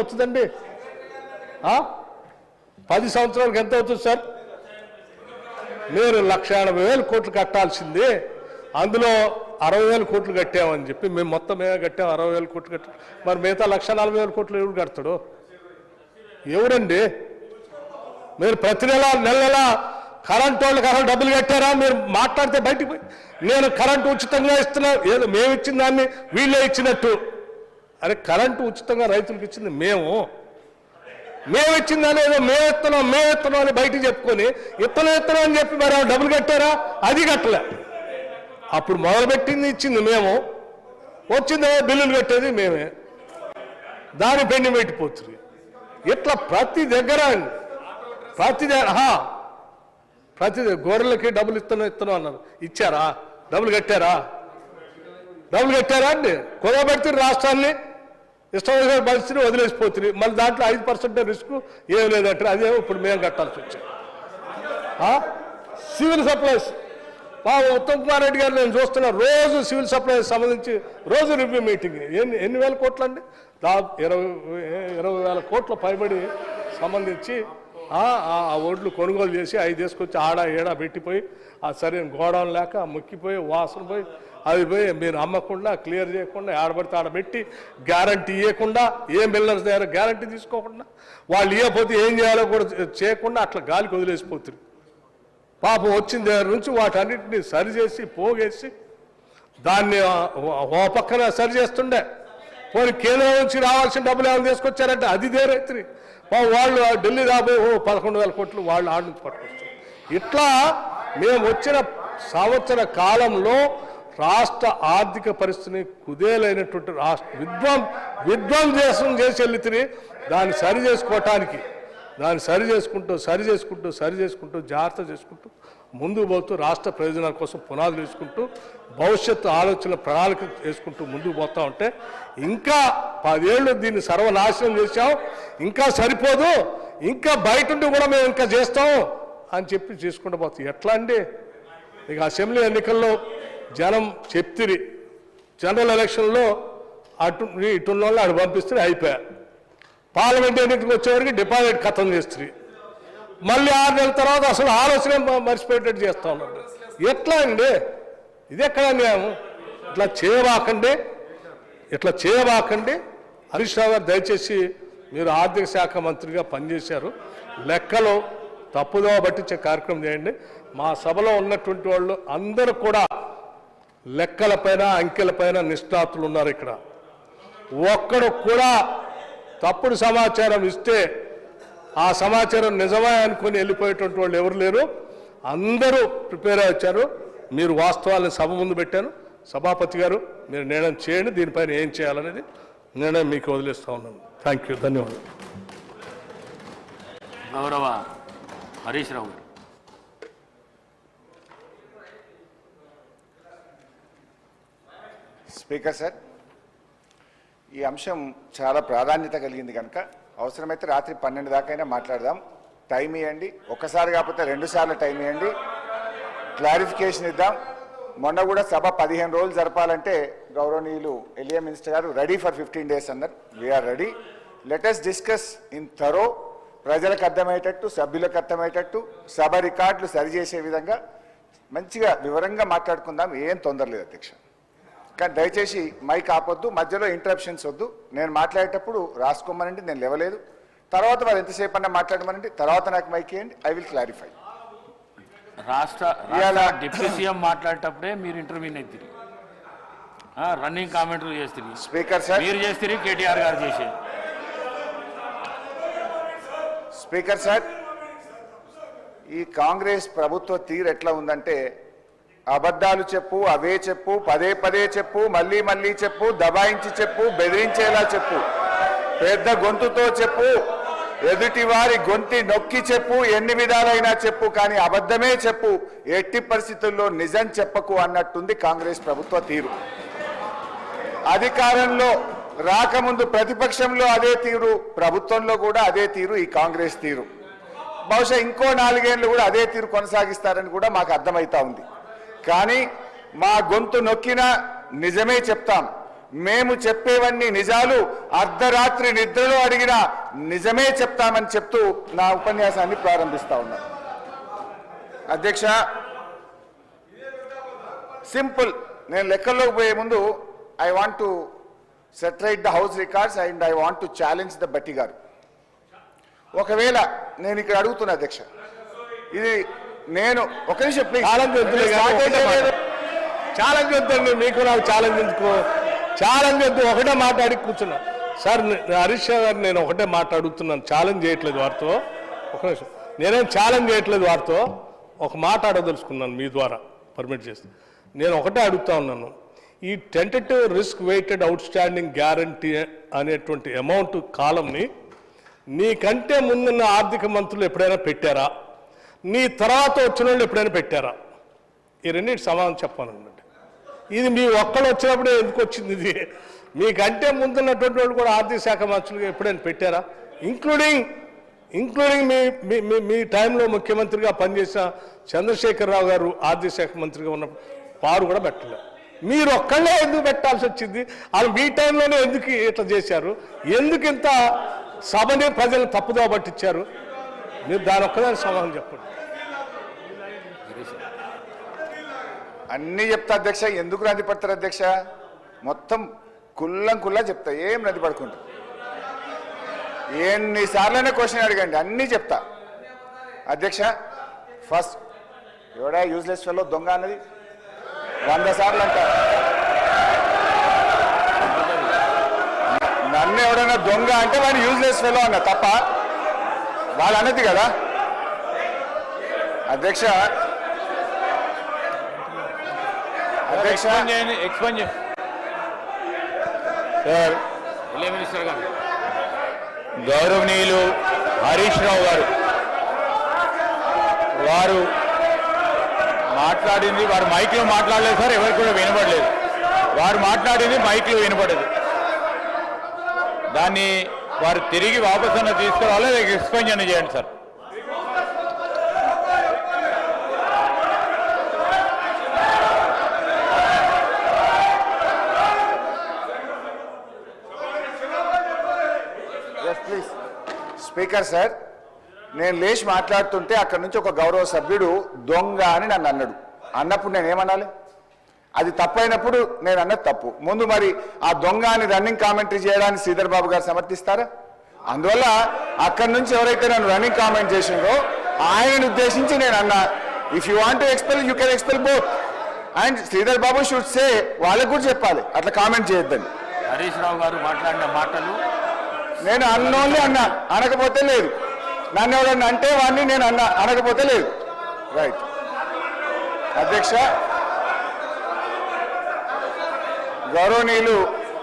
అవుతుందండి 10 సంవత్సరాలకు ఎంత అవుతుంది సార్? మీరు 1,80,000 కోట్లు కట్టాల్సిందే, అందులో 60,000 కోట్లు కట్టామని చెప్పి మేము మొత్తం కట్టాము 60,000 కోట్లు కట్టాం. మరి మిగతా 1,40,000 కోట్లు ఎవరు కడతాడు? ఎవరండి? మీరు ప్రతి నెల కరెంట్ వాళ్ళకి అసలు డబ్బులు కట్టారా? మీరు మాట్లాడితే బయటికి పోయి నేను కరెంటు ఉచితంగా ఇస్తున్నా, ఏదో మేము ఇచ్చిన దాన్ని వీళ్ళే ఇచ్చినట్టు. అరే కరెంటు ఉచితంగా రైతులకు ఇచ్చింది మేము ఇచ్చిందని ఏదో మేము ఇస్తున్నాం అని బయటికి చెప్పుకొని ఇత్తనం అని చెప్పి మరి డబ్బులు కట్టారా? అది కట్టలే. అప్పుడు మొదలుపెట్టింది ఇచ్చింది మేము, వచ్చిందో బిల్లులు కట్టేది మేమే, దాని పెండి పెట్టిపోతుంది. ఇట్లా ప్రతి దగ్గర గొర్రెలకి డబ్బులు ఇస్తున్నాం అన్నారు, ఇచ్చారా? డబ్బులు కట్టారా అండి? కుదరబెడితే రాష్ట్రాన్ని ఇష్టమైన పరిస్థితిని వదిలేసిపోతుంది. మళ్ళీ దాంట్లో 5% రిస్క్ ఏం లేదంటే అదే ఇప్పుడు మేము కట్టాల్సి వచ్చింది. సివిల్ సప్లైస్ ఉత్తమ్ కుమార్ రెడ్డి గారు నేను చూస్తున్నా, రోజు సివిల్ సప్లైస్ సంబంధించి రోజు రివ్యూ మీటింగ్. ఎన్ని వేల కోట్లు అండి? దాదాపు 20,000 కోట్ల పైబడి సంబంధించి ఆ ఓట్లు కొనుగోలు చేసి 5 తీసుకొచ్చి ఆడ ఏడా పెట్టిపోయి ఆ సరైన గోడౌన్ లేక ముక్కిపోయి వాసన పోయి అది పోయి మీరు అమ్మకుండా క్లియర్ చేయకుండా ఆడబడితే ఆడబెట్టి గ్యారంటీ ఇవ్వకుండా, ఏ మిల్లర్స్ దగ్గర గ్యారంటీ తీసుకోకుండా, వాళ్ళు ఇవ్వకపోతే ఏం చేయాలో కూడా చేయకుండా అట్లా గాలికి వదిలేసిపోతుంది. పాపం వచ్చిన దగ్గర నుంచి వాటన్నిటిని సరిచేసి పోగేసి దాన్ని ఓ పక్కన సరి చేస్తుండే. పోనీ కేంద్రం నుంచి రావాల్సిన డబ్బులు ఏమైనా తీసుకొచ్చారంటే అది దేరైతుంది. వాళ్ళు ఢిల్లీ రాబోయే 11,000 కోట్లు వాళ్ళు ఆడ నుంచి పట్టుకొస్తారు. ఇట్లా మేము వచ్చిన సంవత్సర కాలంలో రాష్ట్ర ఆర్థిక పరిస్థితిని కుదేలైనటువంటి విధ్వంసం చేసి వెళ్తుంది. దాన్ని సరి చేసుకోవటానికి సరి చేసుకుంటూ జాగ్రత్త చేసుకుంటూ ముందుకు పోతూ రాష్ట్ర ప్రయోజనాల కోసం పునాదులు వేసుకుంటూ భవిష్యత్తు ఆలోచన ప్రణాళిక వేసుకుంటూ ముందుకు పోతా ఉంటే ఇంకా 10 ఏళ్ళు దీన్ని సర్వనాశనం చేశాం, ఇంకా సరిపోదు, ఇంకా బయట ఉండి కూడా మేము ఇంకా చేస్తాం అని చెప్పి చేసుకుంటూ పోతాం. ఎట్లా అండి? ఇక అసెంబ్లీ ఎన్నికల్లో జనం చెప్తిరి, జనరల్ ఎలక్షన్లో ఇటున్న వాళ్ళు అటు పంపిస్తే అయిపోయా. పార్లమెంట్ ఎన్నికలకు వచ్చేవరకు డిపాజిట్ ఖతం చేస్తుంది. మళ్ళీ 6 నెలల తర్వాత అసలు ఆలోచన మర్చిపోయేటట్టు చేస్తూ ఉన్నారు. ఎట్లా అండి? ఇది ఎక్కడ న్యాయం? ఇట్లా చేయబాకండి. హరీష్ రావు గారు దయచేసి మీరు ఆర్థిక శాఖ మంత్రిగా పనిచేశారు, లెక్కలు తప్పుదోవ పట్టించే కార్యక్రమం చేయండి. మా సభలో ఉన్నటువంటి వాళ్ళు అందరూ కూడా లెక్కలపైన అంకెలపైన నిష్ణాతులు ఉన్నారు. ఇక్కడ ఒక్కడు కూడా తప్పుడు సమాచారం ఇస్తే ఆ సమాచారం నిజమే అనుకుని వెళ్ళిపోయేటువంటి వాళ్ళు ఎవరు లేరు. అందరూ ప్రిపేర్ అయ్యి వచ్చారు. మీరు వాస్తవాలను సభ ముందు పెట్టాను. సభాపతి గారు మీరు నిర్ణయం చేయండి, దీనిపైన ఏం చేయాలనేది నిర్ణయం మీకు వదిలేస్తూ ఉన్నాను. థ్యాంక్ యూ, ధన్యవాదాలు. గౌరవ హరీష్ రావు గారు. స్పీకర్ సార్, ఈ అంశం చాలా ప్రాధాన్యత కలిగింది కనుక అవసరమైతే రాత్రి 12 దాకైనా మాట్లాడదాం. టైం ఇవ్వండి, ఒక్కసారి కాకపోతే 2 సార్లు టైం ఇవ్వండి, క్లారిఫికేషన్ ఇద్దాం. మొన్న కూడా సభ 15 రోజులు జరపాలంటే గౌరవనీయులు ఎలియా మినిస్టర్ గారు రెడీ ఫర్ 15 డేస్ అన్నారు. We are ready. Let us discuss in thorough, ప్రజలకు అర్థమయ్యేటట్టు, సభ్యులకు అర్థమయ్యేటట్టు, సభ రికార్డులు సరిచేసే విధంగా మంచిగా వివరంగా మాట్లాడుకుందాం. ఏం తొందర లేదు అధ్యక్ష. కానీ దయచేసి మైక్ ఆపొద్దు, మధ్యలో ఇంటరప్షన్స్ వద్దు. నేను మాట్లాడేటప్పుడు రాసుకోమనండి, నేను లేవలేదు. తర్వాత వారు ఎంతసేపు అన్నా మాట్లాడమనండి, తర్వాత నాకు మైక్ ఇవ్వండి, ఐ విల్ క్లారిఫై. రాష్ట్ర డిప్యూటీ సీఎం మాట్లాడేటప్పుడే మీరు ఇంటర్వ్యూన్ అవుతుంది, రన్నింగ్ కామెంటరీ చేస్తుంది. స్పీకర్ సార్, మీరు చేస్తుంది, కేటీఆర్ గారు చేసేది. స్పీకర్ సార్, ఈ కాంగ్రెస్ ప్రభుత్వ తీరు ఎట్లా ఉందంటే అబద్ధాలు చెప్పు, అవే చెప్పు, పదే పదే చెప్పు, మళ్ళీ మళ్ళీ చెప్పు, దబాయించి చెప్పు, బెదిరించేలా చెప్పు, పెద్ద గొంతుతో చెప్పు, ఎదుటి వారి గొంతి నొక్కి చెప్పు, ఎన్ని విధాలైనా చెప్పు, కానీ అబద్ధమే చెప్పు, ఎట్టి పరిస్థితుల్లో నిజం చెప్పకు అన్నట్టుంది కాంగ్రెస్ ప్రభుత్వ తీరు. అధికారంలో రాకముందు ప్రతిపక్షంలో అదే తీరు, ప్రభుత్వంలో కూడా అదే తీరు ఈ కాంగ్రెస్ తీరు. బహుశా ఇంకో 4 ఏళ్ళు కూడా అదే తీరు కొనసాగిస్తారని కూడా మాకు అర్థమవుతా ఉంది. కానీ మా గొంతు నొక్కినా నిజమే చెప్తాం, మేము చెప్పేవన్నీ నిజాలు, అర్ధరాత్రి నిద్రలో అడిగిన నిజమే చెప్తామని చెప్తూ నా ఉపన్యాసాన్ని ప్రారంభిస్తా ఉన్నా. అధ్యక్ష, సింపుల్, నేను లెక్కల్లోకి పోయే ముందు I want to set right the house records and I want to challenge the బట్టి గారు. ఒకవేళ నేను ఇక్కడ అడుగుతున్నా అధ్యక్ష, ఇది నేను ఒక నిమిషం ప్లీజ్, ఛాలెంజ్ వద్దండి, మీకు నాకు ఛాలెంజ్ ఎందుకు? ఛాలెంజ్ వద్దు, ఒకటే మాట్లాడి కూర్చున్నా. సార్ హరీష్ గారు నేను ఒకటే మాట్లాడుతున్నాను, ఛాలెంజ్ చేయట్లేదు వారితో. ఒక నిమిషం, నేనేం ఛాలెంజ్ చేయట్లేదు వారితో, ఒక మాట అడగదలుచుకున్నాను మీ ద్వారా పర్మిట్ చేసి. నేను ఒకటే అడుగుతా ఉన్నాను, ఈ tentative risk weighted outstanding guarantee అనేటువంటి అమౌంట్ కాలంని నీకంటే ముందున్న ఆర్థిక మంత్రులు ఎప్పుడైనా పెట్టారా? నీ తర్వాత వచ్చిన వాళ్ళు ఎప్పుడైనా పెట్టారా? ఈ రెండింటి సమాధానం చెప్పానండి. ఇది మీ ఒక్కళ్ళు వచ్చినప్పుడే ఎందుకు వచ్చింది? ఇది మీకంటే ముందున్నటువంటి వాళ్ళు కూడా ఆర్థిక శాఖ మంత్రులుగా ఎప్పుడైనా పెట్టారా? ఇంక్లూడింగ్ మీ టైంలో ముఖ్యమంత్రిగా పనిచేసిన చంద్రశేఖరరావు గారు ఆర్థిక శాఖ మంత్రిగా ఉన్నప్పుడు వారు కూడా పెట్టలేదు. మీరు ఒక్కళ్ళే ఎందుకు పెట్టాల్సి వచ్చింది? వాళ్ళు మీ టైంలోనే ఎందుకు ఇట్లా చేశారు? ఎందుకు ఇంత సభని ప్రజలను తప్పుదోవ పట్టించారు? మీరు దాని ఒక్కదాని సమాధానం చెప్పండి. అన్నీ చెప్తా అధ్యక్ష. ఎందుకు నది పడతారు అధ్యక్ష? మొత్తం కుల్లా చెప్తా, ఏం నది పడుకుంటా. ఎన్నిసార్లైనా క్వశ్చన్ అడగండి, అన్నీ చెప్తా అధ్యక్ష. ఫస్ట్, ఎవడా యూజ్లెస్ ఫెలో దొంగ అన్నది 100 సార్లు అంట. నన్ను ఎవడన్నా దొంగ అంటే వాడిని యూజ్లెస్ ఫెలో అన్న తప్ప వాళ్ళు అన్నది కదా అధ్యక్ష. సార్, గౌరవనీయులు హరీష్ రావు గారు వారు మాట్లాడింది, వారు మైక్లో మాట్లాడలేదు సార్, ఎవరికి కూడా వినపడలేదు. వారు మాట్లాడింది మైక్లో వినపడదు. దాన్ని వారు తిరిగి వాపసు అన్న తీసుకురావాలి, ఎక్స్ప్లెయిన్ చేయండి సార్. ప్లీజ్ స్పీకర్ సార్, నేను లేచి మాట్లాడుతుంటే అక్కడి నుంచి ఒక గౌరవ సభ్యుడు దొంగ అని నన్ను అన్నాడు. అన్నప్పుడు నేనేమనాలి? అది తప్పైనప్పుడు నేను అన్నది తప్పు. ముందు మరి ఆ దొంగ అని రన్నింగ్ కామెంటరీ చేయడానికి శ్రీధర్ బాబు గారు సమర్థిస్తారా? అందువల్ల అక్కడి నుంచి ఎవరైతే నన్ను రన్నింగ్ కామెంట్ చేసిందో ఆయనను ఉద్దేశించి నేను అన్నా, if you want to expel you can expel both. And Sridhar Babu should say, వాళ్ళకు కూడా చెప్పాలి అట్లా కామెంట్ చేయొద్దని. హరీష్ రావు గారు మాట్లాడిన మాటలు నేను అన్నోన్లీ అన్నా, అనకపోతే లేదు. నన్ను ఎవరన్నా అంటే వాడిని నేను అన్నా, అనకపోతే లేదు. రైట్ అధ్యక్ష. గౌరవనీయులు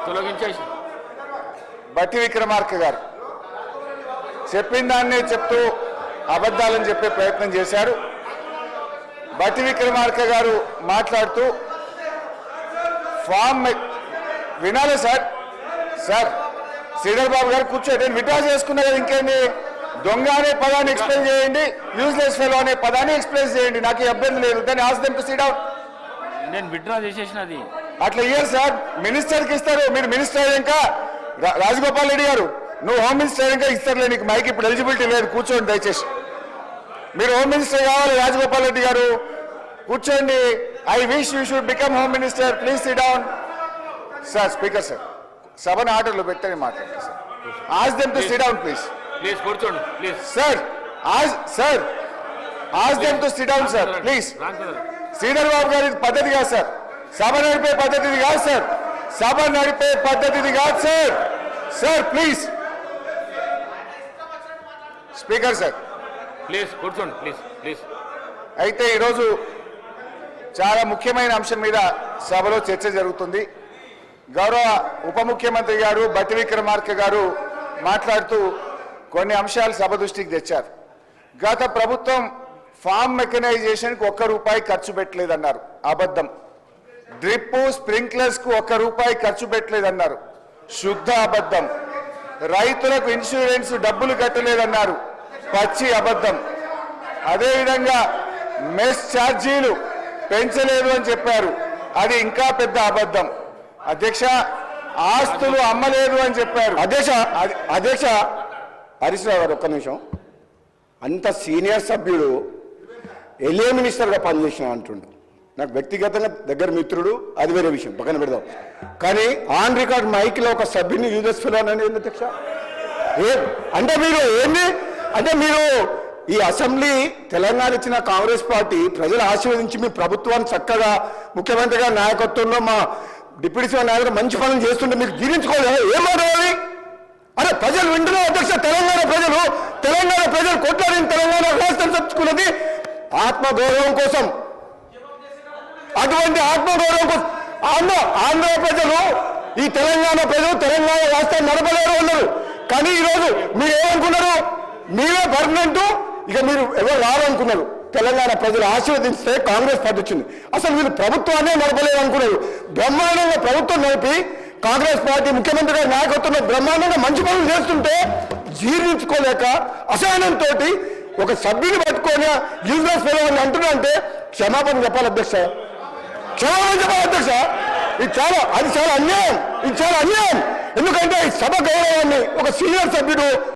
తొలగించేసి బట్టి విక్రమార్క గారు చెప్పిన దాన్నే చెప్తూ అబద్ధాలని చెప్పే ప్రయత్నం చేశారు. బట్టి విక్రమార్క గారు మాట్లాడుతూ ఫామ్ వినాలి సార్. సార్ శ్రీధర్ బాబు గారు కూర్చోండి, నేను విడ్రా చేసుకున్నా కదా, ఇంకేంది? దొంగ అనే పదాన్ని ఎక్స్ప్లెయిన్ చేయండి, యూజ్లెస్ ఫెలో అనే పదాన్ని ఎక్స్ప్లెయిన్ చేయండి, నాకు ఇబ్బంది లేదు. దాన్ని ఆస్ దెమ్ టు సిట్ డౌన్. నేను విత్డ్రా చేసేసినది అట్లా ఇయ్యారు సార్, మినిస్టర్కి ఇస్తారు. మీరు మినిస్టర్ అయ్యాక రాజగోపాల్ రెడ్డి గారు, నువ్వు హోమ్ మినిస్టర్ అయ్యాక ఇస్తారులే, నీకు మైక్ ఇప్పుడు ఎలిజిబిలిటీ లేదు, కూర్చోండి దయచేసి. మీరు హోమ్ మినిస్టర్ కావాలి రాజగోపాల్ రెడ్డి గారు, కూర్చోండి. I wish you should become home minister, please sit down. Sir speaker sir, సభను ఆర్డర్లో పెట్టని మాట్లాడతారు సార్. Ask them to sit down please. Please కూర్చోండి please. Sir ask them to sit down sir please. Sridhar Babu గారి పద్ధతి కాదు సార్, సభ నడిపే పద్ధతిది కాదు సార్, సభ నడిపే పద్ధతిది కాదు sir. Sir please. Speaker sir please కూర్చోండి ప్లీజ్ ప్లీజ్. అయితే ఈరోజు చాలా ముఖ్యమైన అంశం మీద సభలో చర్చ జరుగుతుంది. గౌరవ ఉప ముఖ్యమంత్రి గారు బట్టి విక్రమార్క గారు మాట్లాడుతూ కొన్ని అంశాలు సభ దృష్టికి తెచ్చారు. గత ప్రభుత్వం ఫామ్ మెకనైజేషన్కి ₹1 ఖర్చు పెట్టలేదన్నారు, అబద్ధం. డ్రిప్ స్ప్రింక్లర్స్ కు ₹1 ఖర్చు పెట్టలేదన్నారు, శుద్ధ అబద్ధం. రైతులకు ఇన్సూరెన్స్ డబ్బులు కట్టలేదన్నారు, పచ్చి అబద్ధం. అదేవిధంగా మెస్ ఛార్జీలు పెంచలేదు అని చెప్పారు, అది ఇంకా పెద్ద అబద్ధం. అధ్యక్ష, ఆస్తులు అమ్మలేదు అని చెప్పారు. అధ్యక్ష హరీష్ రావు గారు ఒక్క నిమిషం. అంత సీనియర్ సభ్యుడు ఎల్ఏ మినిస్టర్గా పనిచేసిన అంటుండు. నాకు వ్యక్తిగతంగా దగ్గర మిత్రుడు, అది వేరే విషయం, పక్కన పెడదాం. కానీ ఆన్ రికార్డ్ మైక్లో ఒక సభ్యుని యూజెస్ ఫిల్ అనేది అధ్యక్ష. అంటే మీరు ఏంది అంటే మీరు ఈ అసెంబ్లీ తెలంగాణ ఇచ్చిన కాంగ్రెస్ పార్టీ ప్రజలు ఆశీర్వదించి మీ ప్రభుత్వాన్ని చక్కగా ముఖ్యమంత్రి గారి నాయకత్వంలో మా డిప్యూటీ సీఎం నాయకుడు మంచి పనులు చేస్తుంటే మీకు జీర్ణించుకోలేదు. ఏం మాట్లాడాలి? అరే ప్రజలు వింటున్నారు అధ్యక్ష. తెలంగాణ ప్రజలు కొట్లాడిన తెలంగాణ రాష్ట్రం తెచ్చుకున్నది ఆత్మగౌరవం కోసం. అటువంటి ఆత్మగౌరవం కోసం ఆంధ్ర ప్రజలు, ఈ తెలంగాణ ప్రజలు తెలంగాణ రాష్ట్రాన్ని నడపలేరు అన్నారు. కానీ ఈరోజు మీరు ఏమనుకున్నారు? మీరే పర్మనెంట్, ఇక మీరు ఎవరు రారనుకున్నారు. తెలంగాణ ప్రజలు ఆశీర్వదిస్తే కాంగ్రెస్ పార్టీ వచ్చింది. అసలు వీళ్ళు ప్రభుత్వాన్ని నడపలేరు అనుకున్నారు. బ్రహ్మాండంగా ప్రభుత్వం నడిపి కాంగ్రెస్ పార్టీ ముఖ్యమంత్రి గారి నాయకత్వంలో బ్రహ్మాండంగా మంచి పనులు చేస్తుంటే జీర్ణించుకోలేక అసహనంతో ఒక సభ్యుని పట్టుకొని యూజ్లెస్ ఫెలో అని అంటున్నారంటే క్షమాపణ చెప్పాలి అధ్యక్ష. క్షమాపణ చెప్పాలి అధ్యక్ష. అది చాలా అన్యాయం. ఎందుకంటే ఈ సభ గౌరవాన్ని ఒక సీనియర్ సభ్యుడు